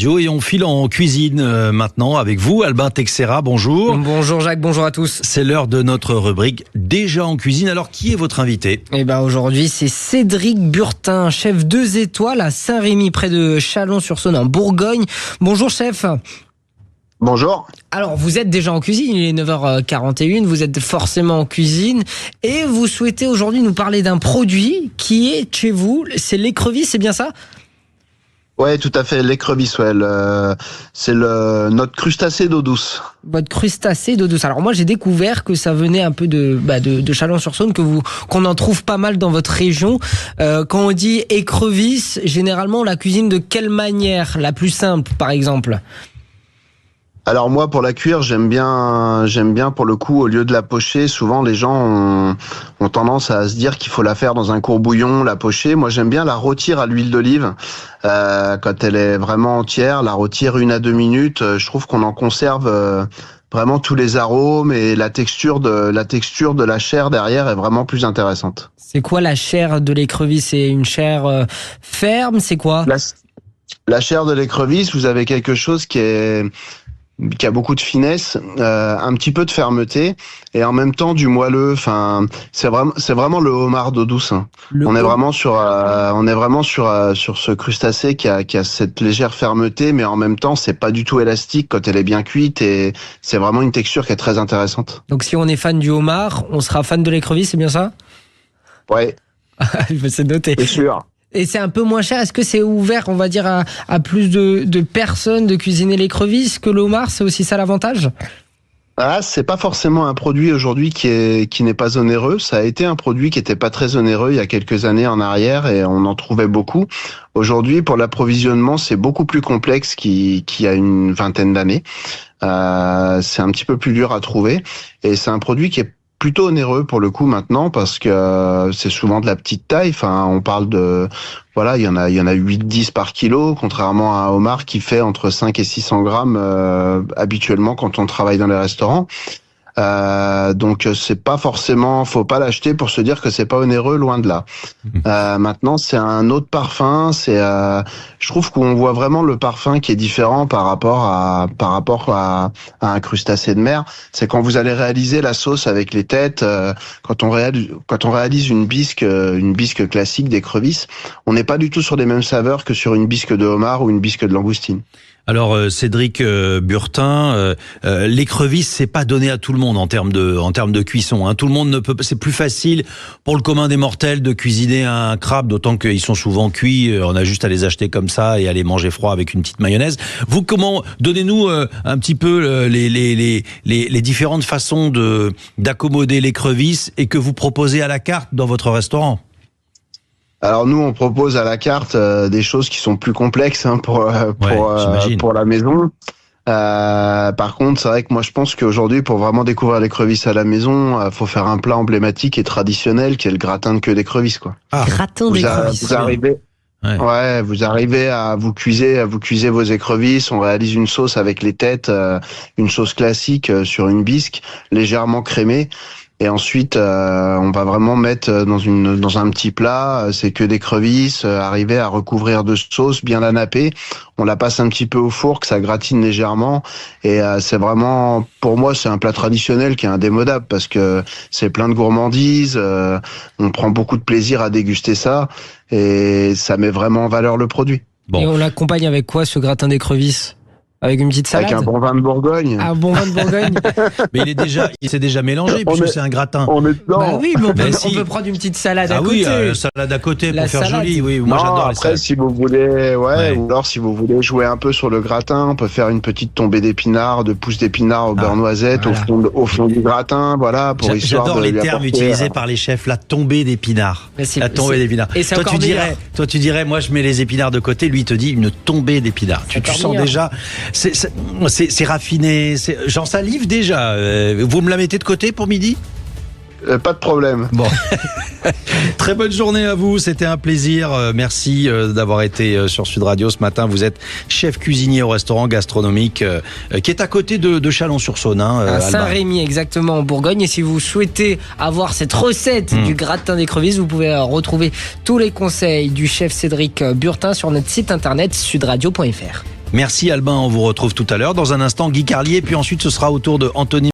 Et on file en cuisine maintenant avec vous, Albin Texera, bonjour. Bonjour Jacques, bonjour à tous. C'est l'heure de notre rubrique Déjà en cuisine. Alors, qui est votre invité ? Aujourd'hui, c'est Cédric Burtin, chef 2 étoiles à Saint-Rémy, près de Chalon-sur-Saône, en Bourgogne. Bonjour chef. Bonjour. Alors, vous êtes déjà en cuisine, il est 9h41, vous êtes forcément en cuisine et vous souhaitez aujourd'hui nous parler d'un produit qui est chez vous, c'est l'écrevisse, c'est bien ça ? Ouais, tout à fait, l'écrevisse, ouais, c'est notre crustacé d'eau douce. Votre crustacé d'eau douce. Alors moi, j'ai découvert que ça venait un peu de Chalon-sur-Saône, qu'on en trouve pas mal dans votre région. Quand on dit écrevisse, généralement, on la cuisine de quelle manière ? La plus simple, par exemple ? Alors moi, pour la cuire, j'aime bien pour le coup, au lieu de la pocher, souvent les gens ont tendance à se dire qu'il faut la faire dans un courbouillon, la pocher. Moi, j'aime bien la rôtir à l'huile d'olive. Quand elle est vraiment entière, la rôtir 1 à 2 minutes. Je trouve qu'on en conserve vraiment tous les arômes et la texture de la chair derrière est vraiment plus intéressante. C'est quoi la chair de l'écrevisse ? C'est une chair ferme ? C'est quoi ? La chair de l'écrevisse, vous avez quelque chose qui a beaucoup de finesse, un petit peu de fermeté et en même temps du moelleux. Enfin, c'est vraiment le homard d'eau douce. On est vraiment sur ce crustacé qui a cette légère fermeté, mais en même temps c'est pas du tout élastique quand elle est bien cuite et c'est vraiment une texture qui est très intéressante. Donc si on est fan du homard, on sera fan de l'écrevisse, c'est bien ça ? Ouais. C'est noté. C'est sûr. Et c'est un peu moins cher. Est-ce que c'est ouvert, on va dire, à plus de personnes de cuisiner l'écrevisse que le homard ? C'est aussi ça l'avantage ? Ah, c'est pas forcément un produit aujourd'hui qui n'est pas onéreux. Ça a été un produit qui était pas très onéreux il y a quelques années en arrière et on en trouvait beaucoup. Aujourd'hui, pour l'approvisionnement, c'est beaucoup plus complexe qu'il y a une vingtaine d'années. C'est un petit peu plus dur à trouver et c'est un produit qui est plutôt onéreux pour le coup maintenant parce que c'est souvent de la petite taille. Enfin, on parle de, voilà, il y en a 8-10 par kilo, contrairement à un homard qui fait entre 5 et 600 grammes habituellement quand on travaille dans les restaurants. Donc c'est pas forcément, faut pas l'acheter pour se dire que c'est pas onéreux, loin de là. Maintenant c'est un autre parfum, je trouve qu'on voit vraiment le parfum qui est différent par rapport à un crustacé de mer. C'est quand vous allez réaliser la sauce avec les têtes, quand on réalise une bisque classique d'écrevisse, on n'est pas du tout sur les mêmes saveurs que sur une bisque de homard ou une bisque de langoustine. Alors Cédric Burtin, l'écrevisse c'est pas donné à tout le monde en termes de cuisson. Tout le monde ne peut. C'est plus facile pour le commun des mortels de cuisiner un crabe, d'autant qu'ils sont souvent cuits. On a juste à les acheter comme ça et à les manger froid avec une petite mayonnaise. Vous, donnez-nous un petit peu les différentes façons d'accommoder l'écrevisse et que vous proposez à la carte dans votre restaurant. Alors nous, on propose à la carte des choses qui sont plus complexes pour la maison. Par contre, c'est vrai que moi, je pense qu'aujourd'hui, pour vraiment découvrir l'écrevisse à la maison, faut faire un plat emblématique et traditionnel qui est le gratin de queue d'écrevisse, quoi. Gratin d'écrevisse. Vous arrivez à vous cuisez vos écrevisses. On réalise une sauce avec les têtes, une sauce classique sur une bisque légèrement crémée. Et ensuite, on va vraiment mettre dans un petit plat, c'est que d'écrevisses, arriver à recouvrir de sauce, bien la napper. On la passe un petit peu au four, que ça gratine légèrement. Et c'est vraiment, pour moi, c'est un plat traditionnel qui est indémodable parce que c'est plein de gourmandise. On prend beaucoup de plaisir à déguster ça et ça met vraiment en valeur le produit. Bon. Et on l'accompagne avec quoi, ce gratin d'écrevisses ? Avec une petite salade. Avec un bon vin de Bourgogne. Un bon vin de Bourgogne. Mais il s'est déjà mélangé puisque c'est un gratin. On est dedans. Bah oui, mais on peut prendre une petite salade à côté. Ah oui, salade à côté pour faire joli. Oui, moi j'adore les salades. Après, si vous voulez, ou alors si vous voulez jouer un peu sur le gratin, on peut faire une petite tombée d'épinards, de pousses d'épinards au beurre noisette au fond du gratin, voilà, pour histoire de. J'adore les termes utilisés par les chefs, la tombée d'épinards. La tombée d'épinards. Et toi tu dirais, moi je mets les épinards de côté, lui il te dit une tombée d'épinards. Tu sens déjà. C'est raffiné, j'en salive déjà. Vous me la mettez de côté pour midi ? Pas de problème. Bon. Très bonne journée à vous, c'était un plaisir. Merci d'avoir été sur Sud Radio ce matin. Vous êtes chef cuisinier au restaurant gastronomique qui est à côté de Chalon-sur-Saône. À Saint-Rémy, exactement, en Bourgogne. Et si vous souhaitez avoir cette recette du gratin d'écrevisse, vous pouvez retrouver tous les conseils du chef Cédric Burtin sur notre site internet sudradio.fr. Merci Albin, on vous retrouve tout à l'heure. Dans un instant, Guy Carlier, puis ensuite ce sera au tour de Anthony